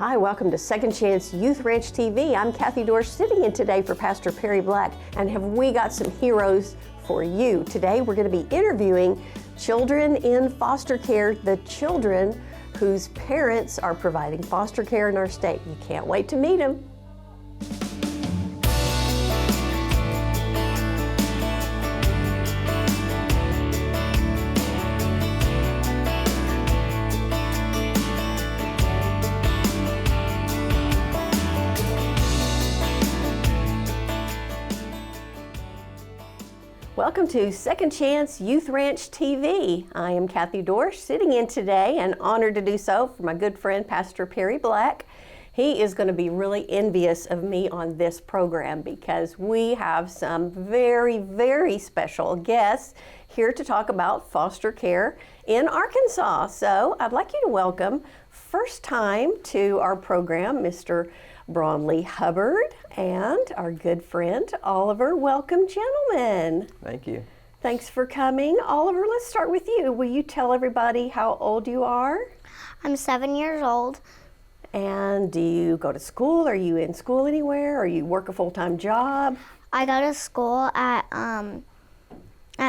Hi, welcome to Second Chance Youth Ranch TV. I'm Kathy Dorsch, sitting in today for Pastor Perry Black, and have we got some heroes for you. Today we're going to be interviewing children in foster care, the children whose parents are providing foster care in our state. You can't wait to meet them. Welcome to Second Chance Youth Ranch TV. I am Kathy Dorsch, sitting in today and honored to do so for my good friend Pastor Perry Black. He is going to be really envious of me on this program because we have some very, very special guests here to talk about foster care in Arkansas. So I'd like you to welcome, first time to our program, Mr. Bronley Hubbard and our good friend Oliver. Welcome, gentlemen. Thank you. Thanks for coming. Oliver, let's start with you. Will you tell everybody how old you are? I'm 7 years old. And do you go to school? Are you in school anywhere? Or you work a full-time job? I go to school at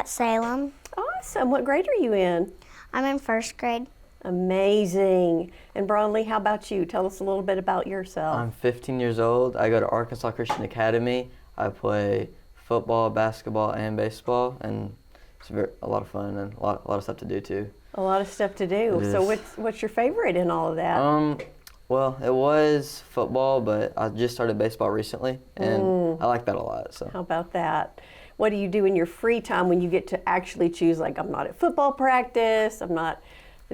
Salem. Awesome. What grade are you in? I'm in first grade. Amazing. And Bronley, how about you? Tell us a little bit about yourself. I'm 15 years old. I go to Arkansas Christian Academy. I play football, basketball, and baseball, and it's a lot of fun and a lot of stuff to do too. A lot of stuff to do. So what's your favorite in all of that? Well, it was football, but I just started baseball recently, and I like that a lot. So how about that? What do you do in your free time when you get to actually choose, like, I'm not at football practice, I'm not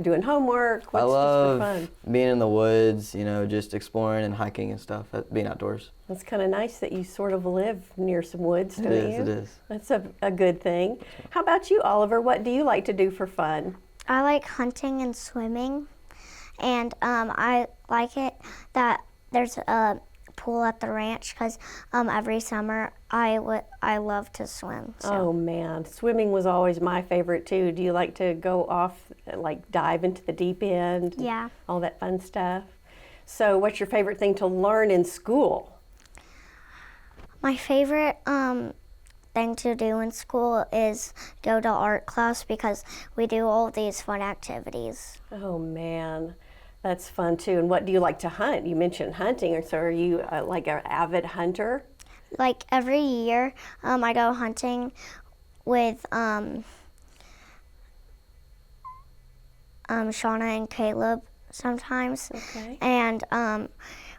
doing homework? I love just for fun? Being in the woods, you know, just exploring and hiking and stuff, being outdoors. It's kind of nice that you sort of live near some woods, don't you? It is. That's a good thing. How about you, Oliver? What do you like to do for fun? I like hunting and swimming, and I like it that there's a pool at the ranch because every summer I love to swim. So. Oh man, swimming was always my favorite too. Do you like to go off, like dive into the deep end? Yeah. All that fun stuff. So what's your favorite thing to learn in school? My favorite thing to do in school is go to art class because we do all these fun activities. Oh man, that's fun too. And what do you like to hunt? You mentioned hunting, so are you like an avid hunter? Like every year, I go hunting with Shauna and Caleb sometimes. Okay. And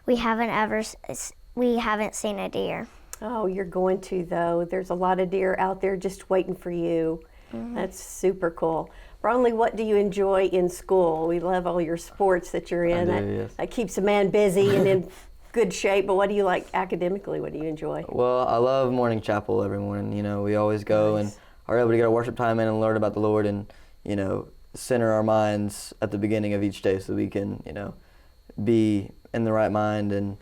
we haven't seen a deer. Oh, you're going to though. There's a lot of deer out there just waiting for you. Mm-hmm. That's super cool. Bronley, what do you enjoy in school? We love all your sports that you're in. Yes. That keeps a man busy and in good shape, but what do you like academically? What do you enjoy? Well, I love morning chapel every morning. You know, we always go and are able to get our worship time in and learn about the Lord and, you know, center our minds at the beginning of each day so we can, you know, be in the right mind and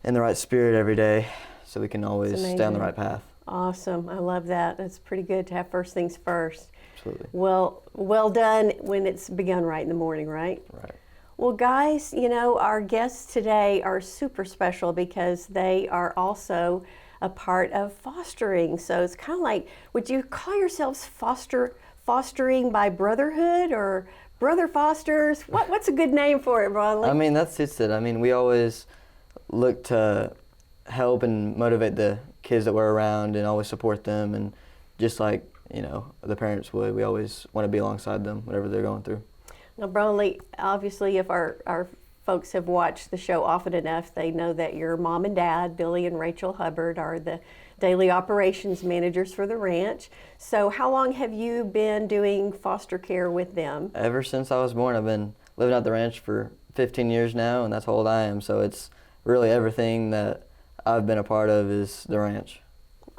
in the right spirit every day so we can always stay on the right path. Awesome. I love that. It's pretty good to have first things first. Absolutely. Well done when it's begun right in the morning, right? Right. Well, guys, you know, our guests today are super special because they are also a part of fostering. So it's kind of like, would you call yourselves fostering by brotherhood or brother fosters? What's a good name for it, Bronley? I mean, that's it. I mean, we always look to help and motivate the kids that we're around and always support them. And just like, you know, the parents would, we always want to be alongside them, whatever they're going through. Now, Bronley, obviously, if our folks have watched the show often enough, they know that your mom and dad, Billy and Rachel Hubbard, are the daily operations managers for the ranch. So how long have you been doing foster care with them? Ever since I was born. I've been living at the ranch for 15 years now, and that's how old I am. So it's really everything that I've been a part of is the ranch.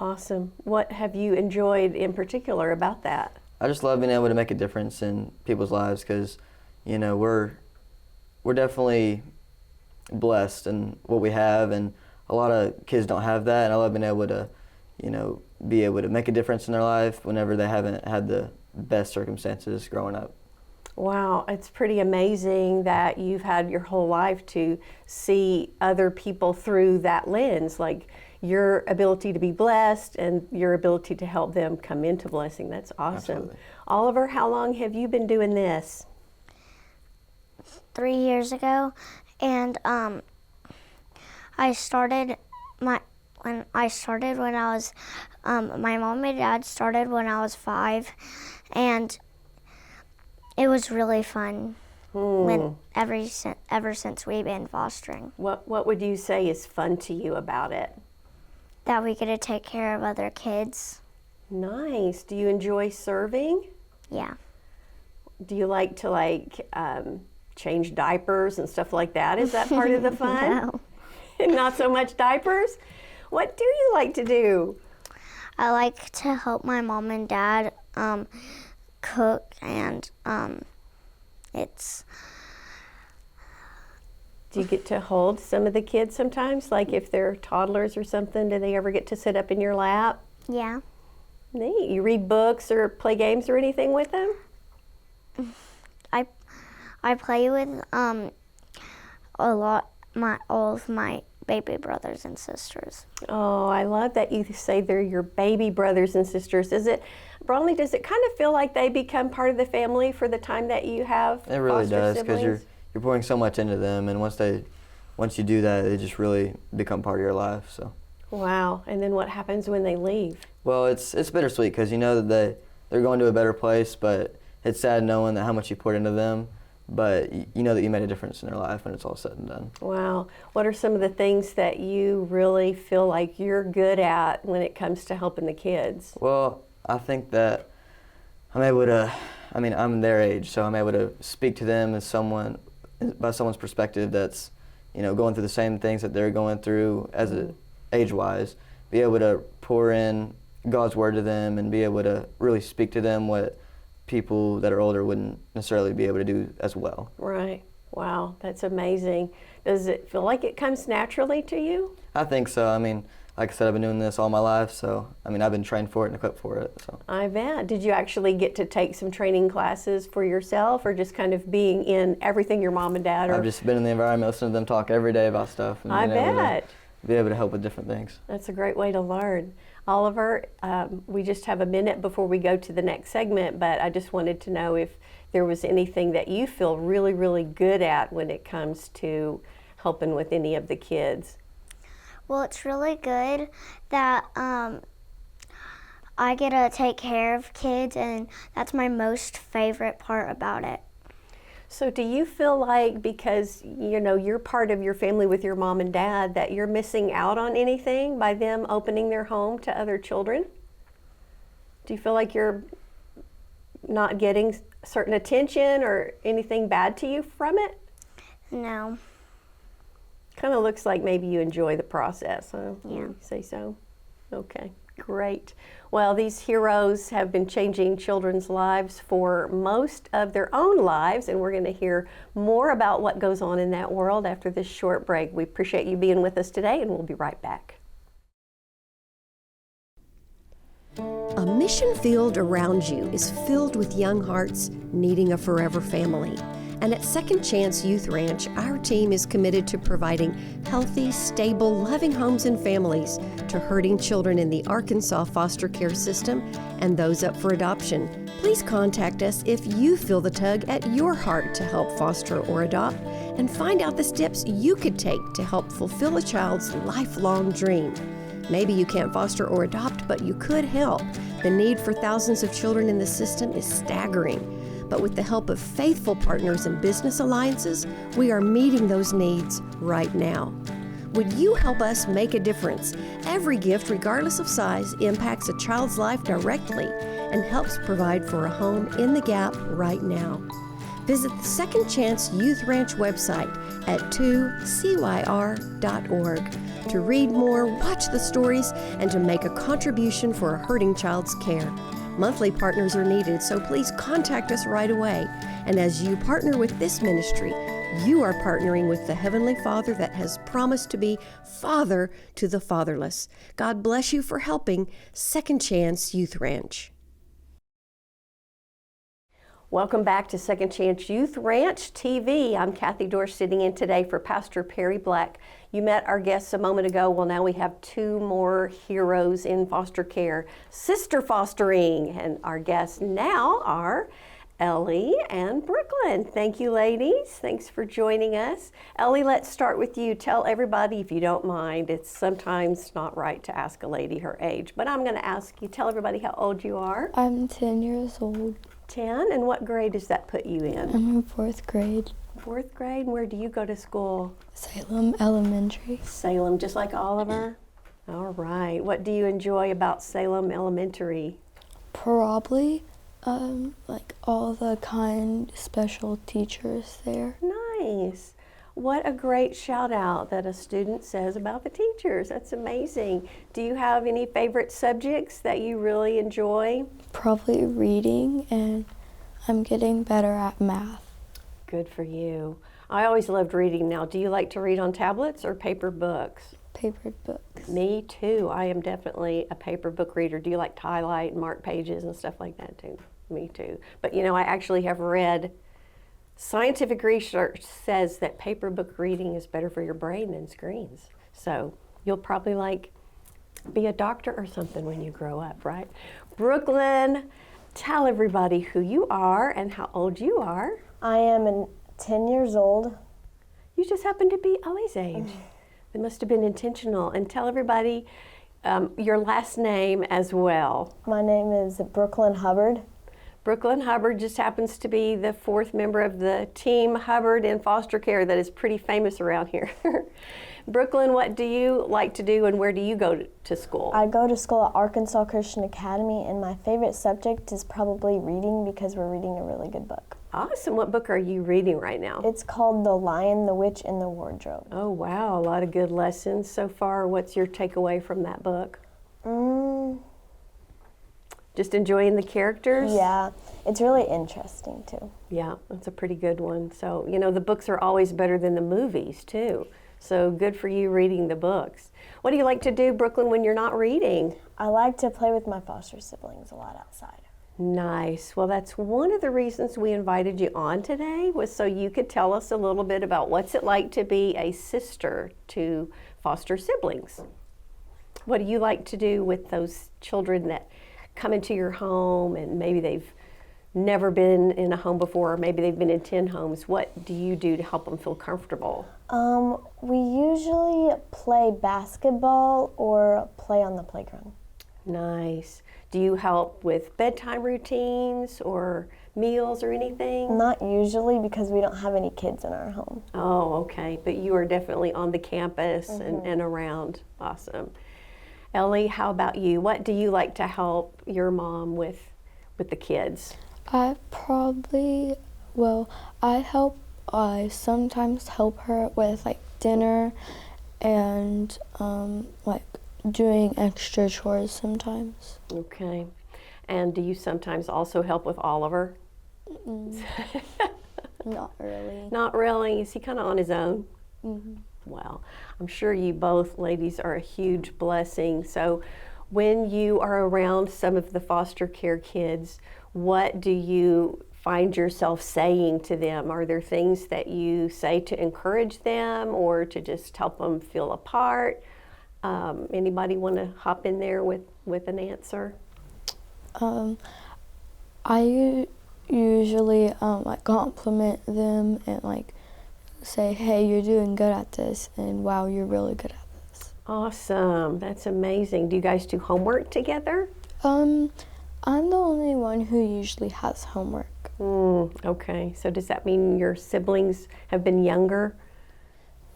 Awesome. What have you enjoyed in particular about that? I just love being able to make a difference in people's lives because, you know, we're definitely blessed in what we have, and a lot of kids don't have that, and I love being able to, you know, be able to make a difference in their life whenever they haven't had the best circumstances growing up. Wow, it's pretty amazing that you've had your whole life to see other people through that lens, like your ability to be blessed and your ability to help them come into blessing. That's awesome. Absolutely. Oliver, how long have you been doing this? 3 years ago, and I started my when I was my mom and dad started when I was 5, and it was really fun. When ever since we've been fostering. What would you say is fun to you about it? That we get to take care of other kids. Nice. Do you enjoy serving? Yeah. Do you like to change diapers and stuff like that? Is that part of the fun? No. Not so much diapers? What do you like to do? I like to help my mom and dad cook, and it's. Do you get to hold some of the kids sometimes? Like if they're toddlers or something, do they ever get to sit up in your lap? Yeah. Neat. You read books or play games or anything with them? I play with all of my baby brothers and sisters. Oh, I love that you say they're your baby brothers and sisters. Bronley, does it kind of feel like they become part of the family for the time that you have? It really foster does, because siblings? you're pouring so much into them, and once you do that, they just really become part of your life. So. Wow. And then what happens when they leave? Well, it's bittersweet, because you know that they're going to a better place, but it's sad knowing that how much you poured into them. But you know that you made a difference in their life when it's all said and done. Wow. What are some of the things that you really feel like you're good at when it comes to helping the kids? Well, I think that I'm able to, I'm their age, so I'm able to speak to them by someone's perspective that's, going through the same things that they're going through age-wise, be able to pour in God's word to them and be able to really speak to them what people that are older wouldn't necessarily be able to do as well. Right. Wow, that's amazing. Does it feel like it comes naturally to you? I think so. Like I said, I've been doing this all my life, so I've been trained for it and equipped for it. So I bet. Did you actually get to take some training classes for yourself, or just kind of being in everything your mom and dad? I've just been in the environment, listening to them talk every day about stuff. And I bet. Be able to help with different things. That's a great way to learn. Oliver, we just have a minute before we go to the next segment, but I just wanted to know if there was anything that you feel really, really good at when it comes to helping with any of the kids. Well, it's really good that I get to take care of kids, and that's my most favorite part about it. So do you feel like, because you're part of your family with your mom and dad, that you're missing out on anything by them opening their home to other children? Do you feel like you're not getting certain attention or anything bad to you from it? No. Kind of looks like maybe you enjoy the process, huh? Yeah. You say so? Okay, great. Well, these heroes have been changing children's lives for most of their own lives, and we're going to hear more about what goes on in that world after this short break. We appreciate you being with us today, and we'll be right back. A mission field around you is filled with young hearts needing a forever family. And at Second Chance Youth Ranch, our team is committed to providing healthy, stable, loving homes and families to hurting children in the Arkansas foster care system and those up for adoption. Please contact us if you feel the tug at your heart to help foster or adopt, and find out the steps you could take to help fulfill a child's lifelong dream. Maybe you can't foster or adopt, but you could help. The need for thousands of children in the system is staggering. But with the help of faithful partners and business alliances, we are meeting those needs right now. Would you help us make a difference? Every gift, regardless of size, impacts a child's life directly and helps provide for a home in the gap right now. Visit the Second Chance Youth Ranch website at 2CYR.org to read more, watch the stories, and to make a contribution for a hurting child's care. Monthly partners are needed, so please contact us right away. And as you partner with this ministry, you are partnering with the Heavenly Father that has promised to be Father to the fatherless. God bless you for helping Second Chance Youth Ranch. Welcome back to Second Chance Youth Ranch TV. I'm Kathy Dorsch sitting in today for Pastor Perry Black. You met our guests a moment ago. Well, now we have two more heroes in foster care, sister fostering. And our guests now are Ellie and Brooklyn. Thank you, ladies. Thanks for joining us. Ellie, let's start with you. Tell everybody, if you don't mind, it's sometimes not right to ask a lady her age, but I'm going to ask you, tell everybody how old you are. I'm 10 years old. 10, and what grade does that put you in? I'm in 4th grade. 4th grade, and where do you go to school? Salem Elementary. Salem, just like Oliver? All right. What do you enjoy about Salem Elementary? Probably like all the kind special teachers there. Nice. What a great shout out that a student says about the teachers. That's amazing. Do you have any favorite subjects that you really enjoy? Probably reading, and I'm getting better at math. Good for you. I always loved reading. Now, do you like to read on tablets or paper books? Paper books. Me too. I am definitely a paper book reader. Do you like to highlight and mark pages and stuff like that too? Me too. But you know, I actually have read scientific research says that paper book reading is better for your brain than screens. So you'll probably be a doctor or something when you grow up, right? Brooklyn, tell everybody who you are and how old you are. I am 10 years old. You just happen to be Ellie's age. It must have been intentional. And tell everybody your last name as well. My name is Brooklyn Hubbard. Brooklyn Hubbard just happens to be the 4th member of the Team Hubbard in foster care that is pretty famous around here. Brooklyn, what do you like to do and where do you go to school? I go to school at Arkansas Christian Academy, and my favorite subject is probably reading because we're reading a really good book. Awesome. What book are you reading right now? It's called The Lion, the Witch, and the Wardrobe. Oh, wow. A lot of good lessons so far. What's your takeaway from that book? Just enjoying the characters? Yeah, it's really interesting too. Yeah, that's a pretty good one. So, you know, the books are always better than the movies too. So good for you reading the books. What do you like to do, Brooklyn, when you're not reading? I like to play with my foster siblings a lot outside. Nice. Well, that's one of the reasons we invited you on today, was so you could tell us a little bit about what's it like to be a sister to foster siblings. What do you like to do with those children that come into your home and maybe they've never been in a home before, or maybe they've been in 10 homes? What do you do to help them feel comfortable? We usually play basketball or play on the playground. Nice. Do you help with bedtime routines or meals or anything? Not usually, because we don't have any kids in our home. Oh, okay. But you are definitely on the campus and around. Awesome. Ellie, how about you? What do you like to help your mom with the kids? I sometimes help her with like dinner and like doing extra chores sometimes. Okay. And do you sometimes also help with Oliver? Not really. Not really. Is he kind of on his own? Mm-hmm. Well, I'm sure you both ladies are a huge blessing. So when you are around some of the foster care kids, what do you find yourself saying to them? Are there things that you say to encourage them or to just help them feel a part? Anybody want to hop in there with an answer? I usually like compliment them and like say, hey, you're doing good at this, and wow, you're really good at this. Awesome. That's amazing. Do you guys do homework together? I'm the only one who usually has homework. Okay. So does that mean your siblings have been younger?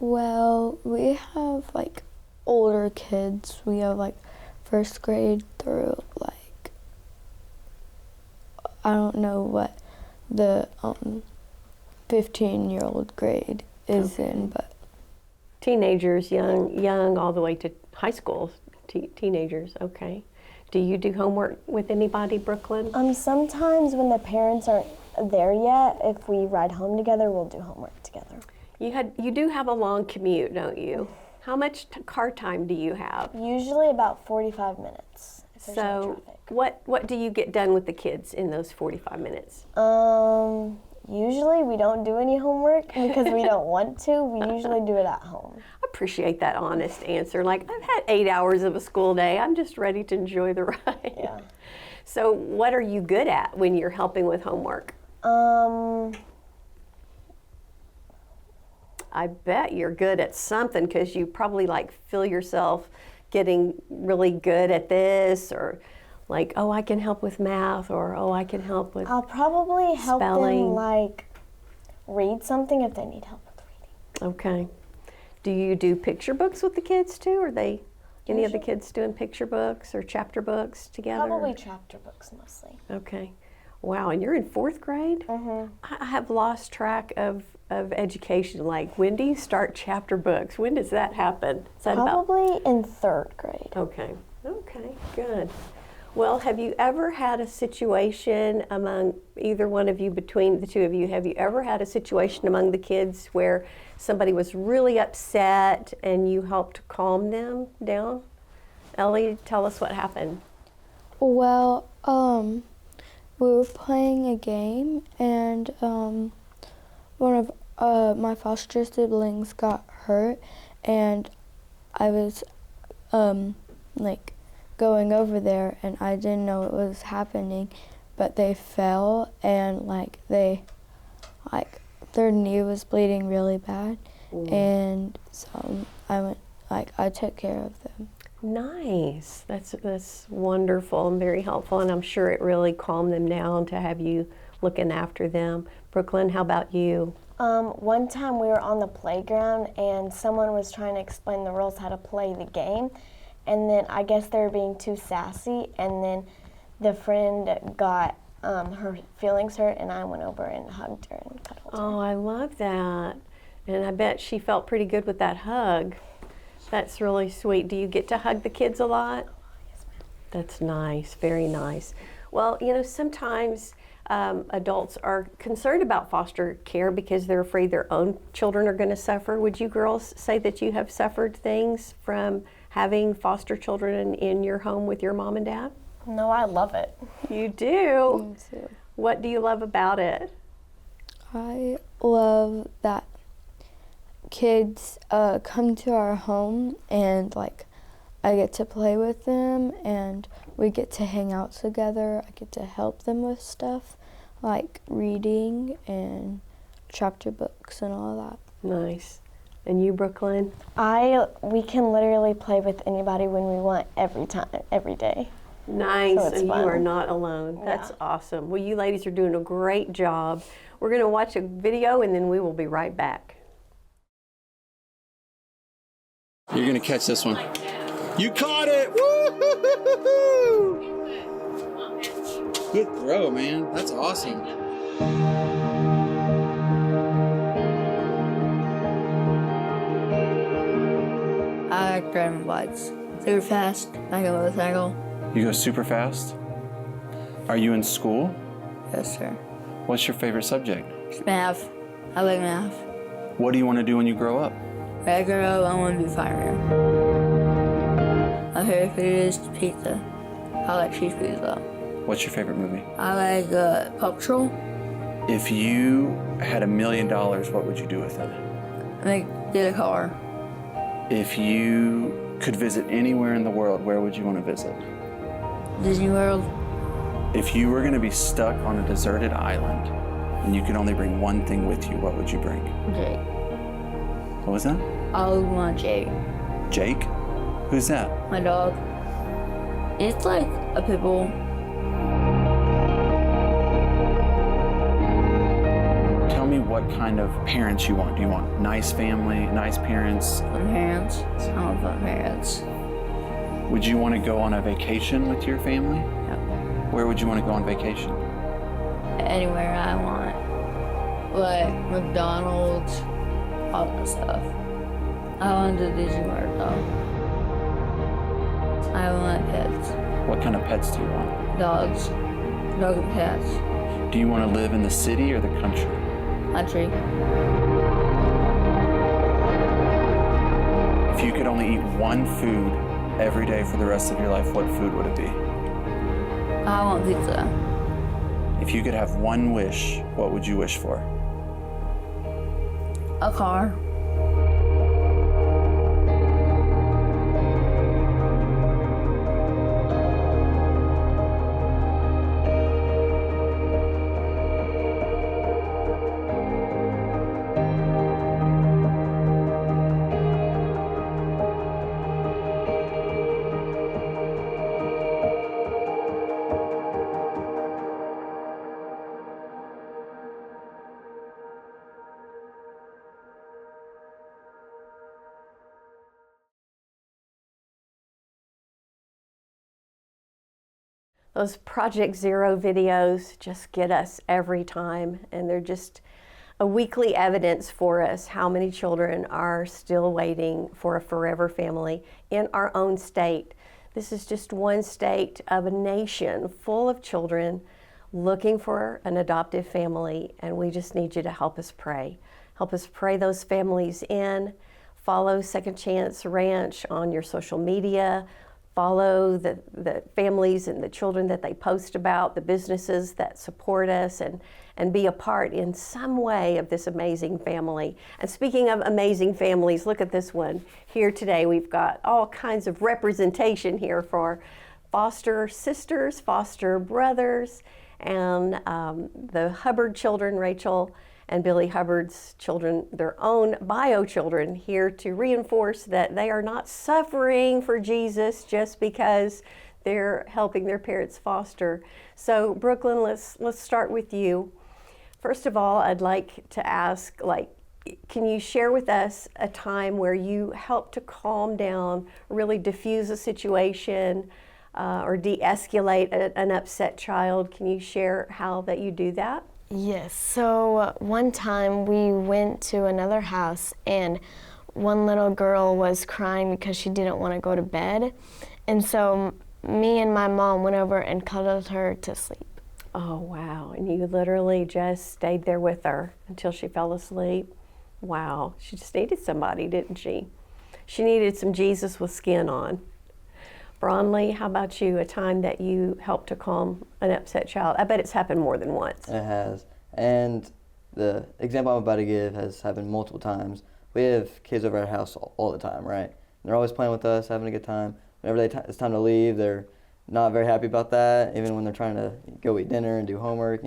Well, we have like older kids. We have like 1st grade through like, I don't know what the 15-year-old grade is in, but teenagers, young all the way to high school teenagers. Okay. Do you do homework with anybody, Brooklyn? Sometimes when the parents aren't there yet, if we ride home together, we'll do homework together. You do have a long commute, don't you? How much car time do you have? Usually about 45 minutes. There's no So traffic. what do you get done with the kids in those 45 minutes? Usually we don't do any homework because we don't want to. We usually do it at home. I appreciate that honest answer. Like, I've had 8 hours of a school day. I'm just ready to enjoy the ride. Yeah. So what are you good at when you're helping with homework? I bet you're good at something because you probably like feel yourself getting really good at this, or like, oh, I can help with math, or oh, I can help with I'll probably help spelling. them like read something if they need help with reading. Okay. Do you do picture books with the kids too? Are they any of the kids doing picture books or chapter books together? Probably chapter books mostly. Okay. Wow, and you're in 4th grade? I have lost track of education. Like, when do you start chapter books? When does that happen? Is that Probably in 3rd grade. Okay, good. Well, have you ever had a situation among either one of you, between the two of you, have you ever had a situation among the kids where somebody was really upset and you helped calm them down? Ellie, tell us what happened. Well, we were playing a game, and one of my foster siblings got hurt, and I was like going over there, and I didn't know it was happening, but they fell, and their knee was bleeding really bad. And so I took care of them. Nice. That's wonderful and very helpful, and I'm sure it really calmed them down to have you looking after them. Brooklyn, how about you? One time we were on the playground and someone was trying to explain the rules how to play the game, and then I guess they were being too sassy, and then the friend got her feelings hurt, and I went over and hugged her and cuddled her. Oh, I love that. And I bet she felt pretty good with that hug. That's really sweet. Do you get to hug the kids a lot? Yes, ma'am. That's nice, very nice. Well, you know, sometimes adults are concerned about foster care because they're afraid their own children are going to suffer. Would you girls say that you have suffered things from having foster children in your home with your mom and dad? No, I love it. You do? Me too. What do you love about it? I love that kids come to our home, and I get to play with them, and we get to hang out together. I get to help them with stuff like reading and chapter books and all that. Nice. And you, Brooklyn? We can literally play with anybody when we want, every time, every day. Nice, So it's and you fun. are not alone. That's Yeah. awesome. Well, you ladies are doing a great job. We're going to watch a video, and then we will be right back. You're gonna catch this one. You caught it! Woo! Good throw, man. That's awesome. I like driving bikes. Super fast, like a motorcycle. You go super fast? Are you in school? Yes, sir. What's your favorite subject? It's math. I like math. What do you want to do when you grow up? When I grow up, I want to be a fireman. My favorite food is pizza. I like cheese pizza. What's your favorite movie? I like Paw Patrol. If you had $1 million, what would you do with it? Get a car. If you could visit anywhere in the world, where would you want to visit? Disney World. If you were going to be stuck on a deserted island and you could only bring one thing with you, what would you bring? Jake. What was that? I would want Jake. Jake? Who's that? My dog. It's like a pit bull. Tell me what kind of parents you want. Do you want nice family, nice parents? Fun parents. I want fun parents. Would you want to go on a vacation with your family? Yeah. Where would you want to go on vacation? Anywhere I want. Like McDonald's, all that stuff. I want to do Disney World though. I want pets. What kind of pets do you want? Dogs. Dog and cats. Do you want to live in the city or the country? Country. If you could only eat one food every day for the rest of your life, what food would it be? I want pizza. If you could have one wish, what would you wish for? A car. Those Project Zero videos just get us every time, and they're just a weekly evidence for us how many children are still waiting for a forever family in our own state. This is just one state of a nation full of children looking for an adoptive family, and we just need you to help us pray. Help us pray those families in. Follow Second Chance Ranch on your social media. Follow the families and the children that they post about, the businesses that support us, and be a part in some way of this amazing family. And speaking of amazing families, look at this one. Here today we've got all kinds of representation here for foster sisters, foster brothers, and the Hubbard children, Rachel and Billy Hubbard's children, their own bio children, here to reinforce that they are not suffering for Jesus just because they're helping their parents foster. So Brooklyn, let's start with you. First of all, I'd like to ask, can you share with us a time where you helped to calm down, really diffuse a situation, or de-escalate an upset child? Can you share how that you do that? Yes, so one time we went to another house and one little girl was crying because she didn't want to go to bed. And so me and my mom went over and cuddled her to sleep. Oh, wow. And you literally just stayed there with her until she fell asleep? Wow. She just needed somebody, didn't she? She needed some Jesus with skin on. Bronley, how about you? A time that you helped to calm an upset child? I bet it's happened more than once. It has. And the example I'm about to give has happened multiple times. We have kids over at our house all the time, right? And they're always playing with us, having a good time. Whenever it's time to leave, they're not very happy about that. Even when they're trying to go eat dinner and do homework,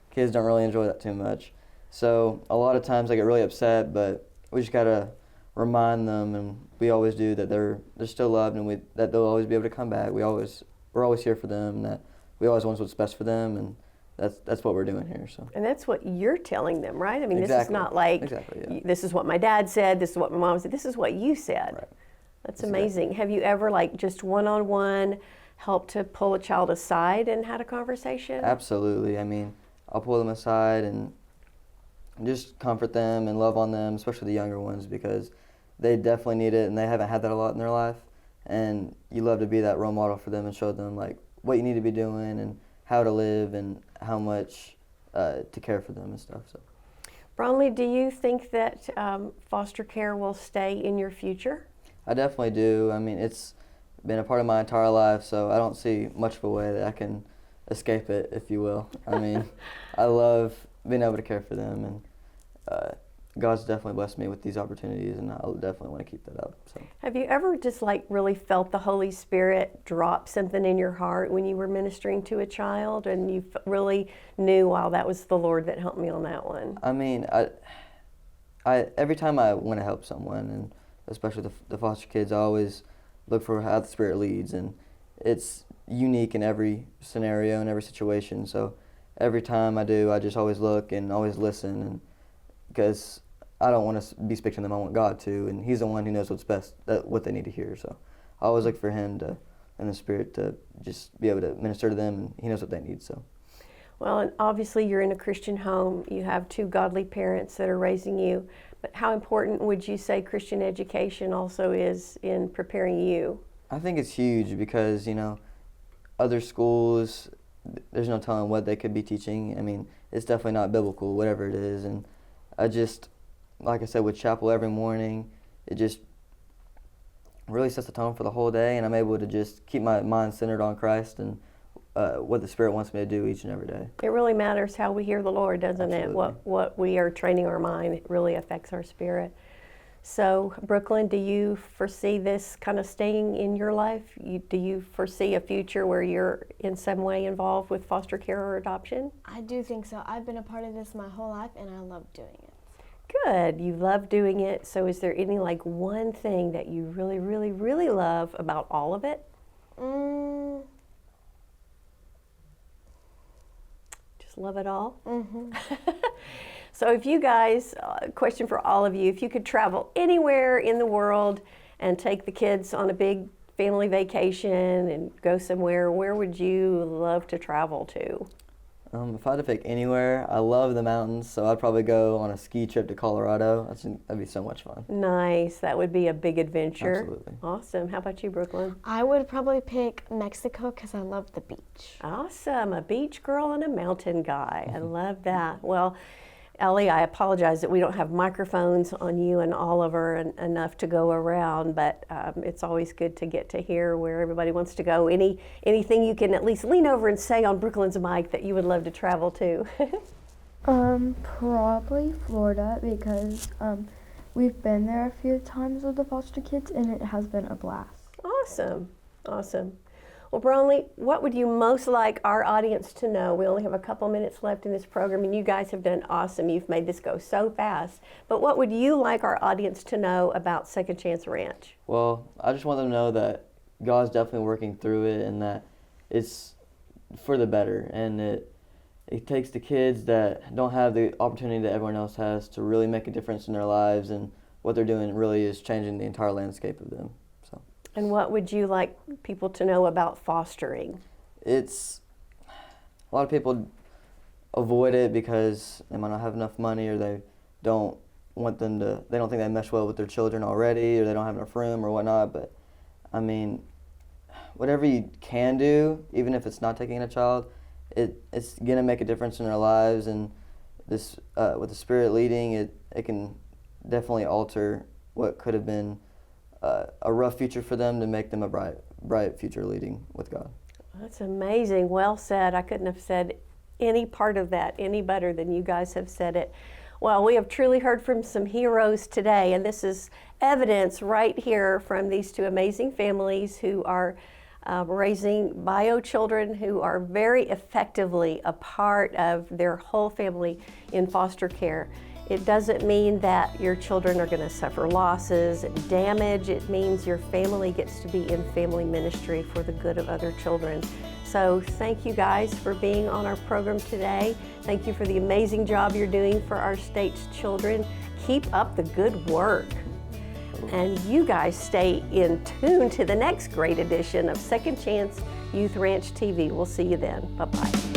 kids don't really enjoy that too much. So a lot of times they get really upset, but we just gotta remind them, and we always do, that they're still loved, and that they'll always be able to come back. We're always here for them, and that we always want what's best for them, and that's what we're doing here. So. And that's what you're telling them, right? I mean, Exactly. This is not like, Exactly, yeah. This is what my dad said, this is what my mom said, this is what you said. Right. That's amazing. Have you ever, just one-on-one, helped to pull a child aside and had a conversation? Absolutely. I mean, I'll pull them aside and just comfort them and love on them, especially the younger ones, because they definitely need it, and they haven't had that a lot in their life. And you love to be that role model for them and show them what you need to be doing and how to live and how much to care for them and stuff. So, Bronley, do you think that foster care will stay in your future? I definitely do. I mean, it's been a part of my entire life, so I don't see much of a way that I can escape it, if you will. I mean, I love being able to care for them, and God's definitely blessed me with these opportunities, and I'll definitely want to keep that up. So. Have you ever just really felt the Holy Spirit drop something in your heart when you were ministering to a child, and you really knew, wow, that was the Lord that helped me on that one? I mean, I every time I want to help someone, and especially the foster kids, I always look for how the Spirit leads, and it's unique in every scenario and every situation. So every time I do, I just always look and always listen, and because I don't want to be speaking to them, I want God to, and He's the one who knows what's best, what they need to hear. So I always look for Him and the Spirit to just be able to minister to them, and He knows what they need. So. Well, and obviously you're in a Christian home. You have two godly parents that are raising you. But how important would you say Christian education also is in preparing you? I think it's huge because, other schools, there's no telling what they could be teaching. I mean, it's definitely not biblical, whatever it is. And I just, like I said, with chapel every morning, it just really sets the tone for the whole day, and I'm able to just keep my mind centered on Christ and what the Spirit wants me to do each and every day. It really matters how we hear the Lord, doesn't Absolutely. it? What we are training our mind, it really affects our spirit. So, Brooklyn, do you foresee this kind of staying in your life? Do you foresee a future where you're in some way involved with foster care or adoption? I do think so. I've been a part of this my whole life, and I love doing it. Good. You love doing it. So, is there any like one thing that you really, really, really love about all of it? Just love it all? Mm-hmm. So if you guys, question for all of you, if you could travel anywhere in the world and take the kids on a big family vacation and go somewhere, where would you love to travel to? If I had to pick anywhere, I love the mountains, so I'd probably go on a ski trip to Colorado. That'd be so much fun. Nice. That would be a big adventure. Absolutely. Awesome. How about you, Brooklyn? I would probably pick Mexico because I love the beach. Awesome. A beach girl and a mountain guy. I love that. Well, Ellie, I apologize that we don't have microphones on you and Oliver enough to go around, but it's always good to get to hear where everybody wants to go. Anything you can at least lean over and say on Brooklyn's mic that you would love to travel to? Probably Florida, because we've been there a few times with the foster kids and it has been a blast. Awesome. Awesome. Well, Bronley, what would you most like our audience to know? We only have a couple minutes left in this program, and you guys have done awesome. You've made this go so fast. But what would you like our audience to know about Second Chance Ranch? Well, I just want them to know that God's definitely working through it and that it's for the better. And it takes the kids that don't have the opportunity that everyone else has to really make a difference in their lives, and what they're doing really is changing the entire landscape of them. And what would you like people to know about fostering? A lot of people avoid it because they might not have enough money, or they don't think they mesh well with their children already, or they don't have enough room or whatnot. But I mean, whatever you can do, even if it's not taking in a child, it's gonna make a difference in their lives. And this, with the Spirit leading, it can definitely alter what could have been a rough future for them to make them a bright future leading with God. That's amazing. Well said. I couldn't have said any part of that any better than you guys have said it. Well, we have truly heard from some heroes today, and this is evidence right here from these two amazing families who are raising bio children who are very effectively a part of their whole family in foster care. It doesn't mean that your children are going to suffer losses and damage. It means your family gets to be in family ministry for the good of other children. So thank you guys for being on our program today. Thank you for the amazing job you're doing for our state's children. Keep up the good work. And you guys stay in tune to the next great edition of Second Chance Youth Ranch TV. We'll see you then. Bye-bye.